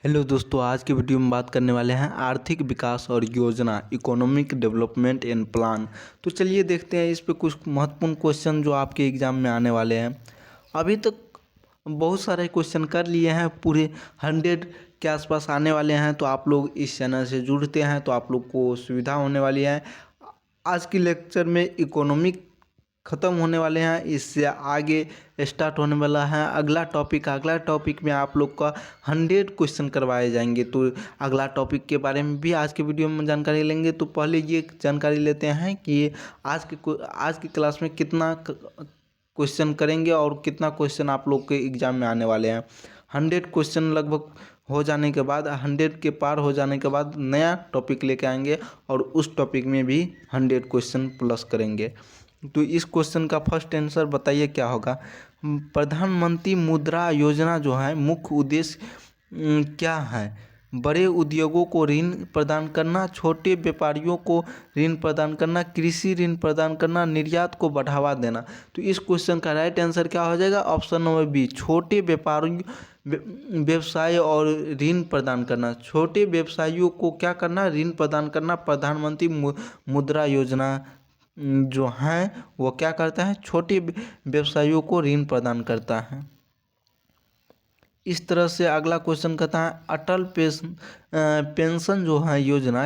Hello दोस्तों, आज की वीडियो में बात करने वाले हैं आर्थिक विकास और योजना, इकोनॉमिक डेवलपमेंट एंड प्लान। तो चलिए देखते हैं इस पे कुछ महत्वपूर्ण क्वेश्चन जो आपके एग्जाम में आने वाले हैं। अभी तक बहुत सारे क्वेश्चन कर लिए हैं, पूरे 100 के आसपास आने वाले हैं। तो आप लोग इस चैनल से जुड़ते हैं तो आप लोग को सुविधा होने वाली है। आज की लेक्चर में इकोनॉमिक ख़त्म होने वाले हैं, इससे आगे स्टार्ट होने वाला है अगला टॉपिक में आप लोग का 100 क्वेश्चन करवाए जाएंगे। तो अगला टॉपिक के बारे में भी आज के वीडियो में जानकारी लेंगे। तो पहले ये जानकारी लेते हैं कि आज की क्लास में कितना क्वेश्चन करेंगे और कितना क्वेश्चन आप लोग के एग्ज़ाम में आने वाले हैं। 100 क्वेश्चन लगभग हो जाने के बाद, 100 के पार हो जाने के बाद नया टॉपिक लेके आएंगे और उस टॉपिक में भी 100 क्वेश्चन प्लस करेंगे। तो इस क्वेश्चन का फर्स्ट आंसर बताइए क्या होगा। प्रधानमंत्री मुद्रा योजना जो है मुख्य उद्देश्य क्या है? बड़े उद्योगों को ऋण प्रदान करना, छोटे व्यापारियों को ऋण प्रदान करना, कृषि ऋण प्रदान करना, निर्यात को बढ़ावा देना। तो इस क्वेश्चन का राइट आंसर क्या हो जाएगा? ऑप्शन नंबर बी, छोटे व्यापारियों व्यवसाय और ऋण प्रदान करना। छोटे व्यवसायियों को क्या करना? ऋण प्रदान करना। प्रधानमंत्री मुद्रा योजना जो हैं वो क्या करता है? छोटे व्यवसायियों को ऋण प्रदान करता है। इस तरह से अगला क्वेश्चन कहता है अटल पेंशन जो है योजना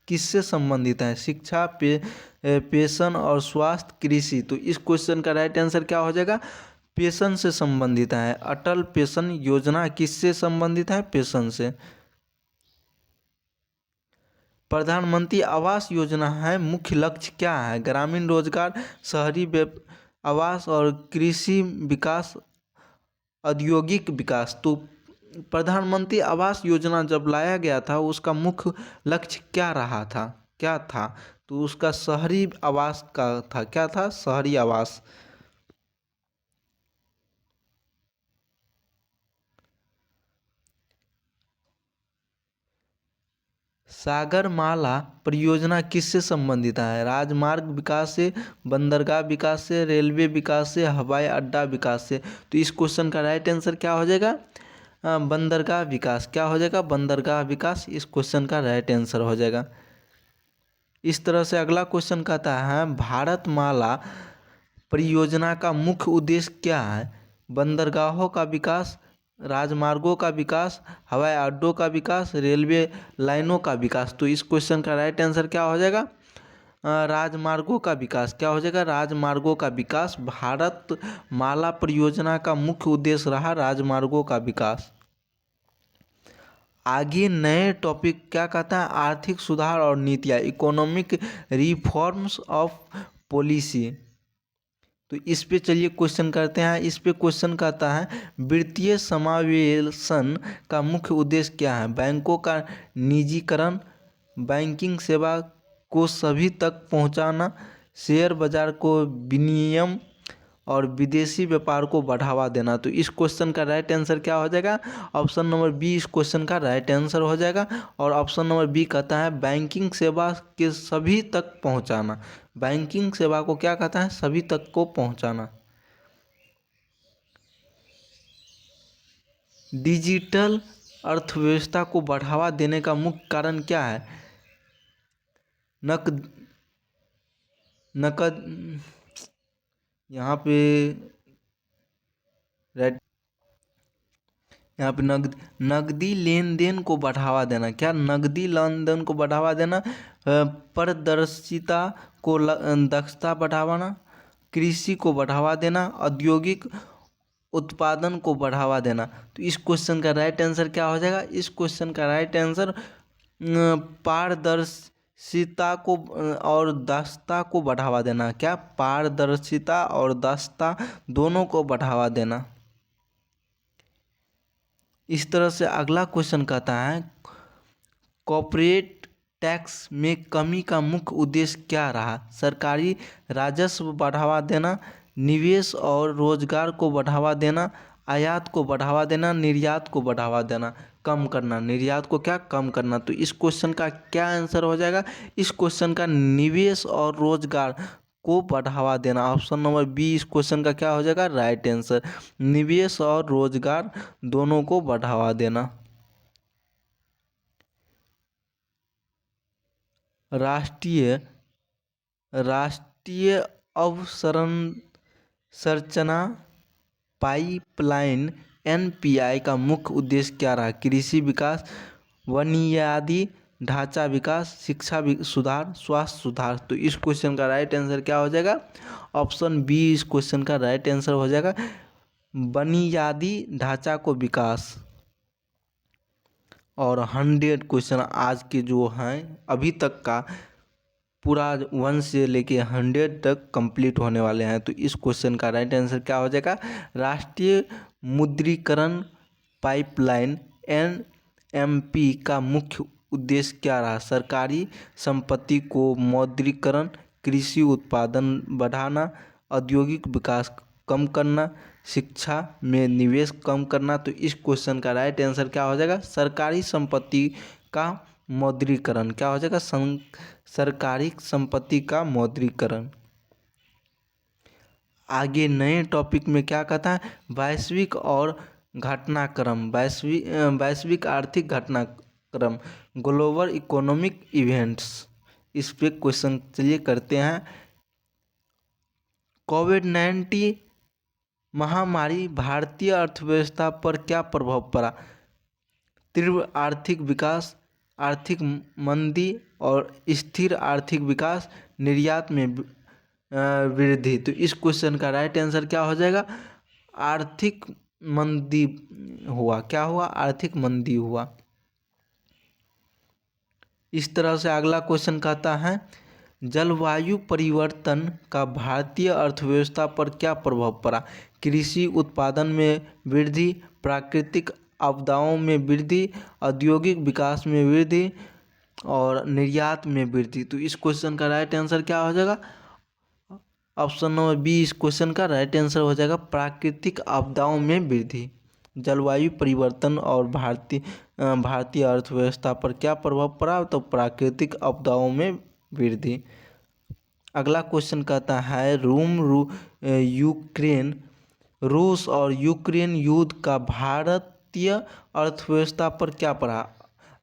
किससे संबंधित है? शिक्षा, पेंशन और स्वास्थ्य, कृषि। तो इस क्वेश्चन का राइट आंसर क्या हो जाएगा? पेंशन से संबंधित है। अटल पेंशन योजना किससे संबंधित है? पेंशन से। प्रधानमंत्री आवास योजना है मुख्य लक्ष्य क्या है? ग्रामीण रोजगार, शहरी आवास और कृषि विकास, औद्योगिक विकास। तो प्रधानमंत्री आवास योजना जब लाया गया था उसका मुख्य लक्ष्य क्या रहा था, क्या था? तो उसका शहरी आवास का था। क्या था? शहरी आवास। सागरमाला परियोजना किससे संबंधित है? राजमार्ग विकास से, बंदरगाह विकास से, रेलवे विकास से, हवाई अड्डा विकास से। तो इस क्वेश्चन का राइट आंसर क्या हो जाएगा? बंदरगाह विकास। क्या हो जाएगा? बंदरगाह विकास इस क्वेश्चन का राइट आंसर हो जाएगा। इस तरह से अगला क्वेश्चन कहता है भारतमाला परियोजना का मुख्य उद्देश्य क्या है? बंदरगाहों का विकास, राजमार्गों का विकास, हवाई अड्डों का विकास, रेलवे लाइनों का विकास। तो इस क्वेश्चन का राइट आंसर क्या हो जाएगा? राजमार्गों का विकास। क्या हो जाएगा? राजमार्गों का विकास। भारत माला परियोजना का मुख्य उद्देश्य रहा राजमार्गों का विकास। आगे नए टॉपिक क्या कहता है? आर्थिक सुधार और नीतियाँ, इकोनॉमिक रिफॉर्म्स ऑफ पॉलिसी। तो इस पे चलिए क्वेश्चन करते हैं। इस पे क्वेश्चन कहता है वित्तीय समावेशन का मुख्य उद्देश्य क्या है? बैंकों का निजीकरण, बैंकिंग सेवा को सभी तक पहुंचाना, शेयर बाजार को विनियमन और विदेशी व्यापार को बढ़ावा देना। तो इस क्वेश्चन का राइट आंसर क्या हो जाएगा? ऑप्शन नंबर बी इस क्वेश्चन का राइट आंसर हो जाएगा। और ऑप्शन नंबर बी कहता है बैंकिंग सेवा के सभी तक पहुंचाना। बैंकिंग सेवा को क्या कहता है? सभी तक को पहुंचाना। डिजिटल अर्थव्यवस्था को बढ़ावा देने का मुख्य कारण क्या है? नकद नकद यहाँ पे राइट, यहाँ पे नकदी लेन देन को बढ़ावा देना। क्या? नकदी लेन देन को बढ़ावा देना। पारदर्शिता को दक्षता बढ़ावाना, कृषि को बढ़ावा देना, औद्योगिक उत्पादन को बढ़ावा देना। तो इस क्वेश्चन का राइट आंसर क्या हो जाएगा? इस क्वेश्चन का राइट आंसर पारदर्शिता को और दक्षता को बढ़ावा देना। क्या? पारदर्शिता और दक्षता दोनों को बढ़ावा देना। इस तरह से अगला क्वेश्चन कहता है कॉर्पोरेट टैक्स में कमी का मुख्य उद्देश्य क्या रहा? सरकारी राजस्व बढ़ावा देना, निवेश और रोजगार को बढ़ावा देना, आयात को बढ़ावा देना, निर्यात को बढ़ावा देना, कम करना। निर्यात को क्या? कम करना। तो इस क्वेश्चन का क्या आंसर हो जाएगा? इस क्वेश्चन का निवेश और रोजगार को बढ़ावा देना। ऑप्शन नंबर बी इस क्वेश्चन का क्या हो जाएगा? Right answer. निवेश और रोजगार दोनों को बढ़ावा देना। राष्ट्रीय राष्ट्रीय अवसंरचना पाइपलाइन एनपीआई का मुख्य उद्देश्य क्या रहा? कृषि विकास, बुनियादी ढांचा विकास, शिक्षा सुधार, स्वास्थ्य सुधार। तो इस क्वेश्चन का राइट आंसर क्या हो जाएगा? ऑप्शन बी इस क्वेश्चन का राइट आंसर हो जाएगा, बुनियादी ढांचा को विकास। और 100 क्वेश्चन आज के जो हैं अभी तक का पूरा 1 से लेके 100 तक कंप्लीट होने वाले हैं। तो इस क्वेश्चन का राइट आंसर क्या हो जाएगा? राष्ट्रीय मुद्रीकरण पाइपलाइन एनएमपी का मुख्य उद्देश्य क्या रहा? सरकारी संपत्ति को मौद्रीकरण, कृषि उत्पादन बढ़ाना, औद्योगिक विकास कम करना, शिक्षा में निवेश कम करना। तो इस क्वेश्चन का राइट आंसर क्या हो जाएगा? सरकारी संपत्ति का मौद्रीकरण। क्या हो जाएगा? सरकारी संपत्ति का मौद्रीकरण। आगे नए टॉपिक में क्या कहता है? वैश्विक और घटनाक्रम, वैश्विक आर्थिक घटनाक्रम, ग्लोबल इकोनॉमिक इवेंट्स। इस पे क्वेश्चन चलिए करते हैं। कोविड-19 महामारी भारतीय अर्थव्यवस्था पर क्या प्रभाव पड़ा? तीव्र आर्थिक विकास, आर्थिक मंदी और स्थिर आर्थिक विकास, निर्यात में वृद्धि। तो इस क्वेश्चन का राइट आंसर क्या हो जाएगा? आर्थिक मंदी हुआ। क्या हुआ? आर्थिक मंदी हुआ। इस तरह से अगला क्वेश्चन कहता है, जलवायु परिवर्तन का भारतीय अर्थव्यवस्था पर क्या प्रभाव पड़ा? कृषि उत्पादन में वृद्धि, प्राकृतिक आपदाओं में वृद्धि, औद्योगिक विकास में वृद्धि और निर्यात में वृद्धि। तो इस क्वेश्चन का राइट आंसर क्या हो जाएगा? ऑप्शन नंबर बी इस क्वेश्चन का राइट आंसर हो जाएगा, प्राकृतिक आपदाओं में वृद्धि। जलवायु परिवर्तन और भारतीय अर्थव्यवस्था पर क्या प्रभाव पड़ा? तो प्राकृतिक आपदाओं में वृद्धि। अगला क्वेश्चन कहता है, रूस और यूक्रेन युद्ध का भारतीय अर्थव्यवस्था पर क्या पड़ा?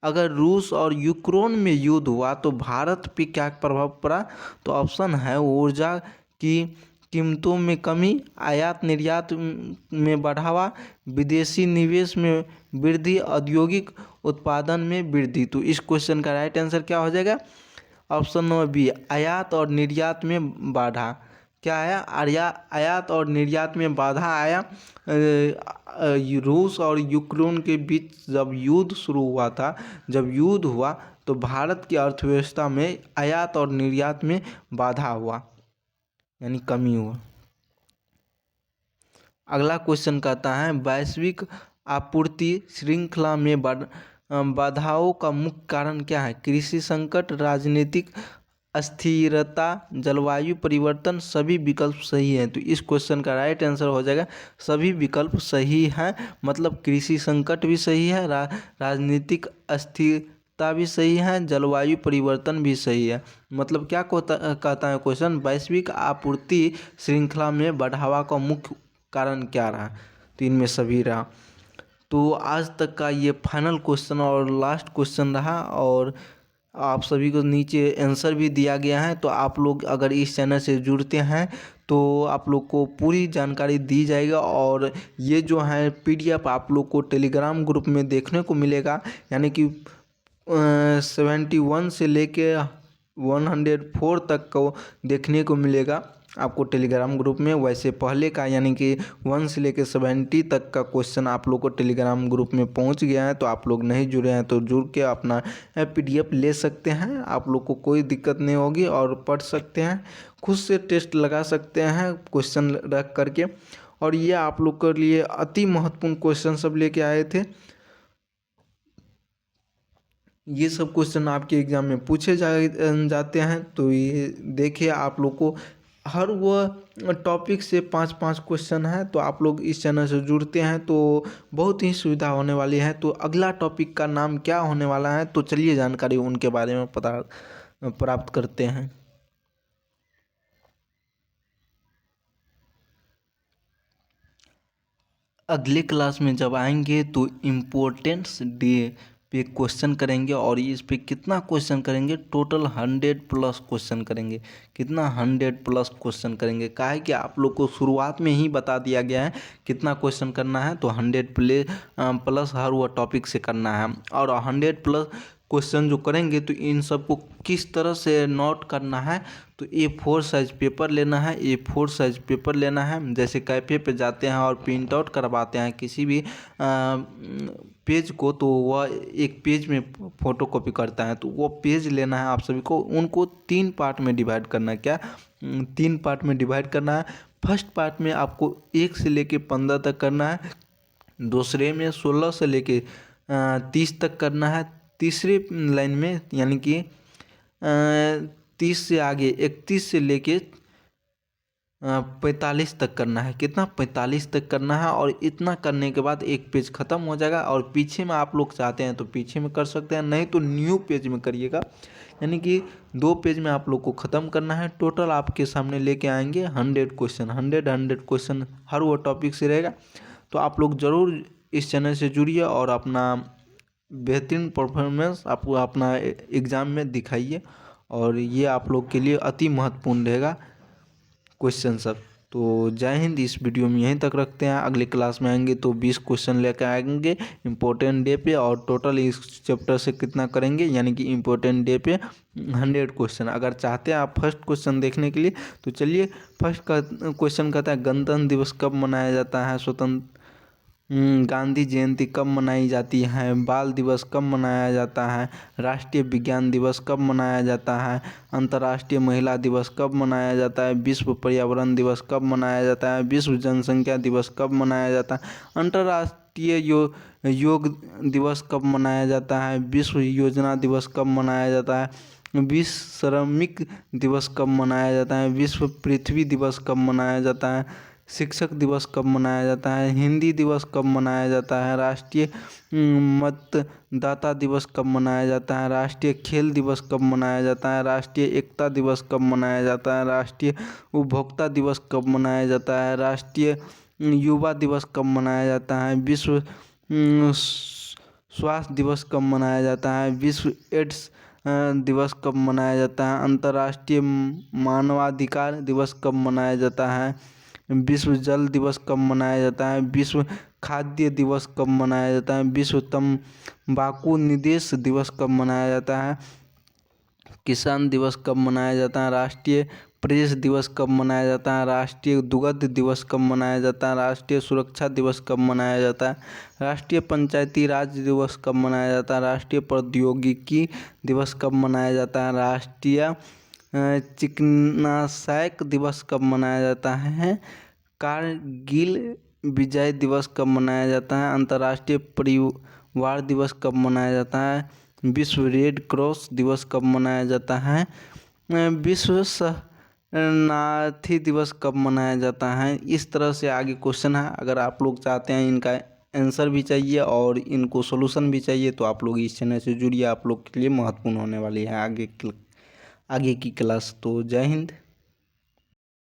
अगर रूस और यूक्रेन में युद्ध हुआ तो भारत पे क्या प्रभाव पड़ा? तो ऑप्शन है ऊर्जा की कीमतों में कमी, आयात निर्यात में बढ़ावा, विदेशी निवेश में वृद्धि, औद्योगिक उत्पादन में वृद्धि। तो इस क्वेश्चन का राइट आंसर क्या हो जाएगा? ऑप्शन नंबर बी, आयात और निर्यात में बाधा। क्या आया? आयात और निर्यात में बाधा आया। रूस और यूक्रेन के बीच जब युद्ध शुरू हुआ था, जब युद्ध हुआ तो भारत की अर्थव्यवस्था में आयात और निर्यात में बाधा हुआ, यानी कमी हुआ। अगला क्वेश्चन कहता है, वैश्विक आपूर्ति श्रृंखला में बाधाओं का मुख्य कारण क्या है? कृषि संकट, राजनीतिक अस्थिरता, जलवायु परिवर्तन, सभी विकल्प सही हैं। तो इस क्वेश्चन का राइट आंसर हो जाएगा सभी विकल्प सही हैं। मतलब कृषि संकट भी सही है, राजनीतिक अस्थिरता भी सही है, जलवायु परिवर्तन भी सही है। मतलब क्या कहता है क्वेश्चन, वैश्विक आपूर्ति श्रृंखला में बढ़ावा का मुख्य कारण क्या रहा? तो इनमें सभी रहा। तो आज तक का ये फाइनल क्वेश्चन और लास्ट क्वेश्चन रहा, और आप सभी को नीचे आंसर भी दिया गया है। तो आप लोग अगर इस चैनल से जुड़ते हैं तो आप लोग को पूरी जानकारी दी जाएगा, और ये जो है पीडीएफ आप लोग को टेलीग्राम ग्रुप में देखने को मिलेगा। यानी कि 71 से लेके 104 तक को देखने को मिलेगा आपको टेलीग्राम ग्रुप में। वैसे पहले का यानी कि 1 से लेकर 70 तक का क्वेश्चन आप लोग को टेलीग्राम ग्रुप में पहुंच गया है। तो आप लोग नहीं जुड़े हैं तो जुड़ के अपना पीडीएफ ले सकते हैं, आप लोग को कोई दिक्कत नहीं होगी, और पढ़ सकते हैं, खुद से टेस्ट लगा सकते हैं क्वेश्चन रख करके। और ये आप लोग के लिए अति महत्वपूर्ण क्वेश्चन सब लेके आए थे। ये सब क्वेश्चन आपके एग्ज़ाम में पूछे जाते हैं। तो ये देखिए, आप लोग को हर वो टॉपिक से 5-5 क्वेश्चन है। तो आप लोग इस चैनल से जुड़ते हैं तो बहुत ही सुविधा होने वाली है। तो अगला टॉपिक का नाम क्या होने वाला है, तो चलिए जानकारी उनके बारे में प्राप्त करते हैं। अगले क्लास में जब आएंगे तो इम्पोर्टेंस पे क्वेश्चन करेंगे और इस पे कितना क्वेश्चन करेंगे, टोटल 100+ क्वेश्चन करेंगे। कितना 100+ क्वेश्चन करेंगे, काहे कि आप लोग को शुरुआत में ही बता दिया गया है कितना क्वेश्चन करना है, तो 100+ हर वो टॉपिक से करना है। और 100+ क्वेश्चन जो करेंगे तो इन सबको किस तरह से नोट करना है, तो A4 साइज पेपर लेना है, A4 साइज पेपर लेना है। जैसे कैफ़े पे जाते हैं और प्रिंट आउट करवाते हैं किसी भी पेज को, तो वह एक पेज में फ़ोटो कॉपी करता है, तो वो पेज लेना है आप सभी को। उनको 3 पार्ट में डिवाइड करना है। क्या 3 पार्ट में डिवाइड करना है। फर्स्ट पार्ट में आपको 1 से लेके 15 तक करना है, दूसरे में 16 से लेके 30 तक करना है, तीसरे लाइन में यानी कि 30 से आगे 31 से लेके 45 तक करना है। कितना 45 तक करना है। और इतना करने के बाद एक पेज ख़त्म हो जाएगा। और पीछे में आप लोग चाहते हैं तो पीछे में कर सकते हैं, नहीं तो न्यू पेज में करिएगा, यानी कि 2 पेज में आप लोग को ख़त्म करना है। टोटल आपके सामने लेके आएंगे 100 क्वेश्चन, 100 क्वेश्चन हर वो टॉपिक से रहेगा। तो आप लोग ज़रूर इस चैनल से जुड़िए और अपना बेहतरीन परफॉर्मेंस आपको अपना एग्ज़ाम में दिखाइए, और ये आप लोग के लिए अति महत्वपूर्ण रहेगा क्वेश्चन सब। तो जय हिंद। इस वीडियो में यहीं तक रखते हैं, अगले क्लास में आएंगे तो 20 क्वेश्चन लेकर आएंगे इम्पोर्टेंट डे पे, और टोटल इस चैप्टर से कितना करेंगे, यानी कि इम्पोर्टेंट डे पे 100 क्वेश्चन। अगर चाहते हैं आप फर्स्ट क्वेश्चन देखने के लिए तो चलिए। फर्स्ट का क्वेश्चन कहता है गणतंत्र दिवस कब मनाया जाता है, गांधी जयंती कब मनाई जाती है, बाल दिवस कब मनाया जाता है, राष्ट्रीय विज्ञान दिवस कब मनाया जाता है, अंतर्राष्ट्रीय महिला दिवस कब मनाया जाता है, विश्व पर्यावरण दिवस कब मनाया जाता है, विश्व जनसंख्या दिवस कब मनाया जाता है, अंतर्राष्ट्रीय योग दिवस कब मनाया जाता है, विश्व योजना दिवस कब मनाया जाता है, विश्व श्रमिक दिवस कब मनाया जाता है, विश्व पृथ्वी दिवस कब मनाया जाता है, शिक्षक दिवस कब मनाया जाता है, हिंदी दिवस कब मनाया जाता है, राष्ट्रीय मतदाता दिवस कब मनाया जाता है, राष्ट्रीय खेल दिवस कब मनाया जाता है, राष्ट्रीय एकता दिवस कब मनाया जाता है, राष्ट्रीय उपभोक्ता दिवस कब मनाया जाता है, राष्ट्रीय युवा दिवस कब मनाया जाता है, विश्व स्वास्थ्य दिवस कब मनाया जाता है, विश्व एड्स दिवस कब मनाया जाता है, अंतर्राष्ट्रीय मानवाधिकार दिवस कब मनाया जाता है, विश्व जल दिवस कब मनाया जाता है, विश्व खाद्य दिवस कब मनाया जाता है, विश्व तंबाकू निषेध दिवस कब मनाया जाता है, किसान दिवस कब मनाया जाता है, राष्ट्रीय प्रेस दिवस कब मनाया जाता है, राष्ट्रीय दुग्ध दिवस कब मनाया जाता है, राष्ट्रीय सुरक्षा दिवस कब मनाया जाता है, राष्ट्रीय पंचायती राज दिवस कब मनाया जाता है, राष्ट्रीय प्रौद्योगिकी दिवस कब मनाया जाता है, राष्ट्रीय चिकनाशक दिवस कब मनाया जाता है, कारगिल विजय दिवस कब मनाया जाता है, अंतर्राष्ट्रीय परिवार दिवस कब मनाया जाता है, विश्व रेड क्रॉस दिवस कब मनाया जाता है, विश्व शरणार्थी दिवस कब मनाया जाता है। इस तरह से आगे क्वेश्चन है। अगर आप लोग चाहते हैं इनका आंसर भी चाहिए और इनको सॉल्यूशन भी चाहिए तो आप लोग इस चैनल से जुड़िए, आप लोग के लिए महत्वपूर्ण होने वाली है आगे की क्लास। तो जय हिंद।